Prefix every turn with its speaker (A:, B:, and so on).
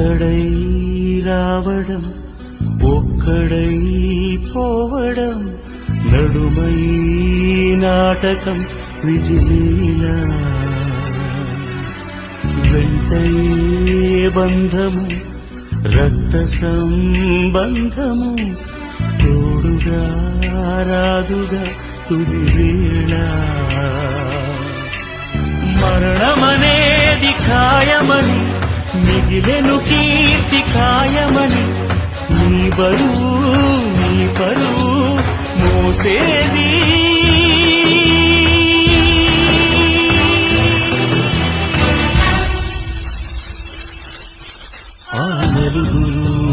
A: ఒక్కడై రావడం ఒక్కడై పోవడం నడుమై నాటకం విజిలీలా వెంటయే బంధము రక్త సంబంధము తోడుగా రాదుగా తుది వేళ మరణమనేది ఖాయమని మిగిలెను కీర్తి ఖాయమని నీ బరువు నీ పరువు మోసేది ఆ నలుగురు